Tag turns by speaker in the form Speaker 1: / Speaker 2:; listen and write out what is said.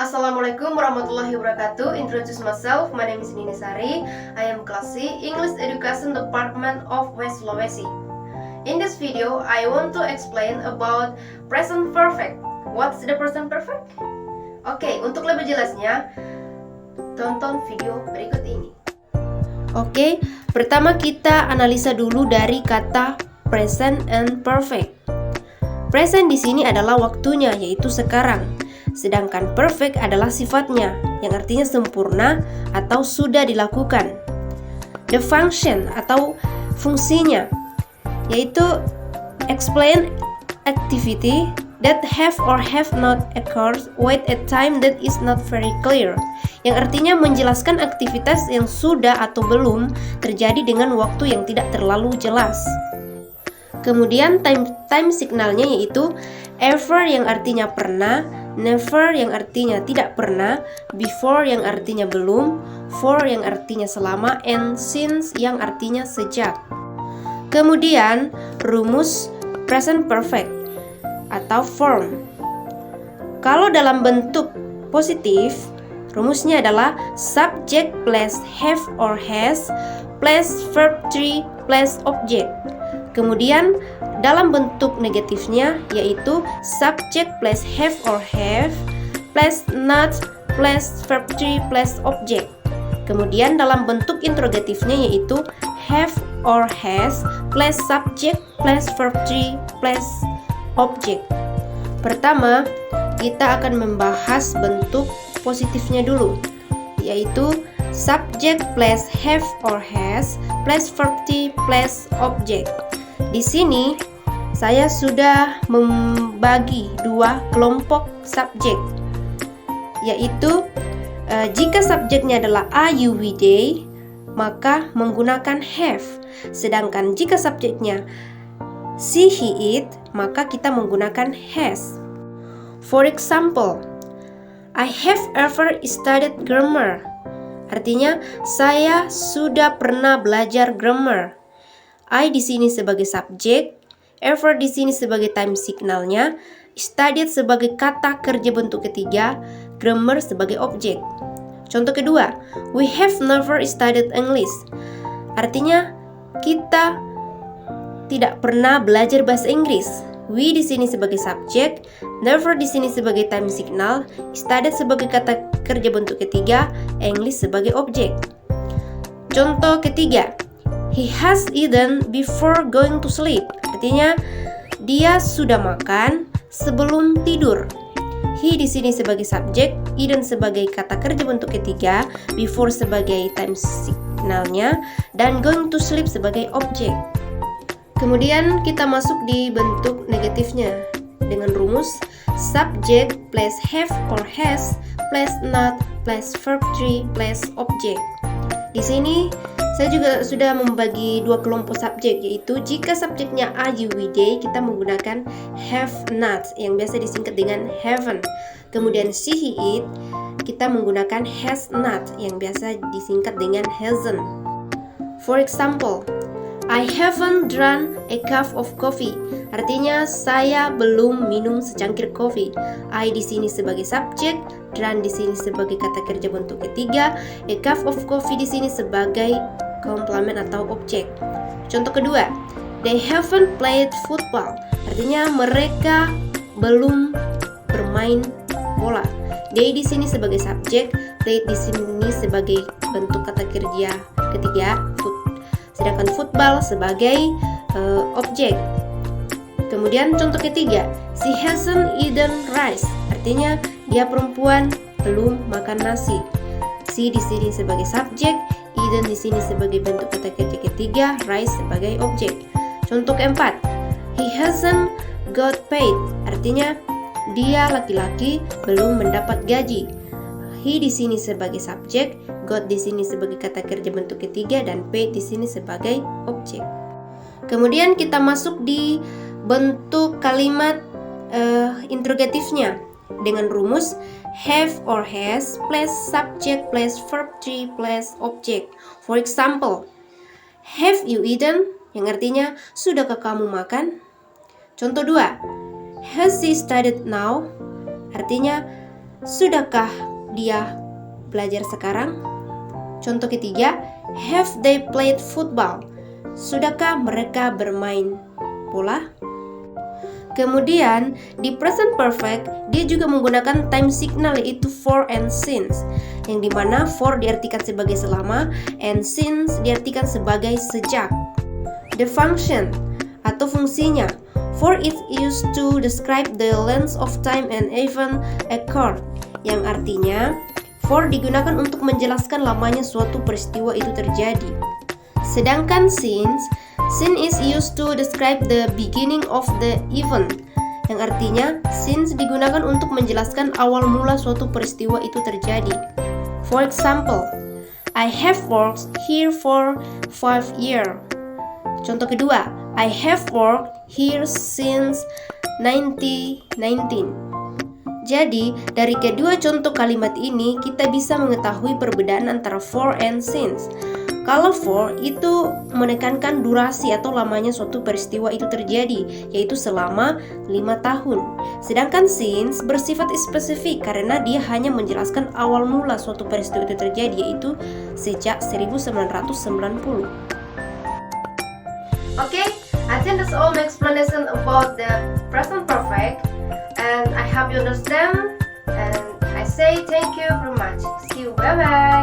Speaker 1: Assalamualaikum warahmatullahi wabarakatuh. Introduce myself. My name is Nini Sari. I am Class C, English Education Department of West Sulawesi. In this video, I want to explain about present perfect. What's the present perfect? Oke, untuk lebih jelasnya, tonton video berikut ini. Oke, pertama kita analisa dulu dari kata present and perfect. Present di sini adalah waktunya, yaitu sekarang. Sedangkan perfect adalah sifatnya, yang artinya sempurna atau sudah dilakukan. The function atau fungsinya, yaitu explain activity that have or have not occurred with a time that is not very clear, yang artinya menjelaskan aktivitas yang sudah atau belum terjadi dengan waktu yang tidak terlalu jelas. Kemudian time signalnya yaitu ever yang artinya pernah, never yang artinya tidak pernah, before yang artinya belum, for yang artinya selama, and since yang artinya sejak. Kemudian rumus present perfect atau form. Kalau dalam bentuk positif, rumusnya adalah subject plus have or has plus verb 3 plus object. Kemudian dalam bentuk negatifnya yaitu subject plus have or have plus not plus verb 3 plus object. Kemudian dalam bentuk interrogatifnya yaitu have or has plus subject plus verb 3 plus object. Pertama, kita akan membahas bentuk positifnya dulu, yaitu subject plus have or has plus verb 3 plus object. Di sini saya sudah membagi dua kelompok subjek, yaitu jika subjeknya adalah I, you, we, they, maka menggunakan have. Sedangkan jika subjeknya she, he, it, maka kita menggunakan has. For example, I have ever studied grammar. Artinya, saya sudah pernah belajar grammar. I di sini sebagai subjek, ever di sini sebagai time signalnya, studied sebagai kata kerja bentuk ketiga, grammar sebagai objek. Contoh kedua, we have never studied English. Artinya kita tidak pernah belajar bahasa Inggris. We di sini sebagai subjek, never di sini sebagai time signal, studied sebagai kata kerja bentuk ketiga, English sebagai objek. Contoh ketiga, he has eaten before going to sleep. Artinya dia sudah makan sebelum tidur. He di sini sebagai subjek, eaten sebagai kata kerja bentuk ketiga, before sebagai time signalnya, dan going to sleep sebagai objek. Kemudian kita masuk di bentuk negatifnya dengan rumus subject plus have or has plus not plus verb 3 plus object. Di sini saya juga sudah membagi dua kelompok subjek, yaitu jika subjeknya I, you, we, they, kita menggunakan have not yang biasa disingkat dengan haven't. Kemudian she, he, it, kita menggunakan has not yang biasa disingkat dengan hasn't. For example, I haven't drunk a cup of coffee. Artinya saya belum minum secangkir kopi. I di sini sebagai subjek, drunk di sini sebagai kata kerja bentuk ketiga, a cup of coffee di sini sebagai komplement atau objek. Contoh kedua, they haven't played football. Artinya mereka belum bermain bola. They di sini sebagai subjek, played di sini sebagai bentuk kata kerja ketiga, sedangkan football sebagai objek. Kemudian contoh ketiga, she hasn't eaten rice. Artinya dia perempuan belum makan nasi. She di sini sebagai subjek, eaten di sini sebagai bentuk kata kerja ketiga, rice sebagai objek. Contoh keempat, he hasn't got paid. Artinya dia laki-laki belum mendapat gaji. He di sini sebagai subjek, got di sini sebagai kata kerja bentuk ketiga, dan paid di sini sebagai objek. Kemudian kita masuk di bentuk kalimat interrogatifnya dengan rumus have or has plus subject plus verb 3 plus object. For example, have you eaten? Yang artinya sudahkah kamu makan? Contoh 2, has she studied now? Artinya Sudahkah dia belajar sekarang? Contoh ketiga, have they played football? Sudahkah mereka bermain bola? Kemudian di present perfect dia juga menggunakan time signal yaitu for and since, yang dimana for diartikan sebagai selama and since diartikan sebagai sejak. The function atau fungsinya, for it used to describe the length of time an event occurred, yang artinya for digunakan untuk menjelaskan lamanya suatu peristiwa itu terjadi. Sedangkan since is used to describe the beginning of the event, yang artinya since digunakan untuk menjelaskan awal mula suatu peristiwa itu terjadi. For example, I have worked here for 5 years. Contoh kedua, I have worked here since 2019. Jadi, dari kedua contoh kalimat ini kita bisa mengetahui perbedaan antara for and since. Kalau for itu menekankan durasi atau lamanya suatu peristiwa itu terjadi, yaitu selama 5 tahun. Sedangkan since bersifat spesifik karena dia hanya menjelaskan awal mula suatu peristiwa itu terjadi, yaitu sejak 1990. Okay, I think that's all my explanation about the present perfect, and I hope you understand, and I say thank you very much. See you, bye bye.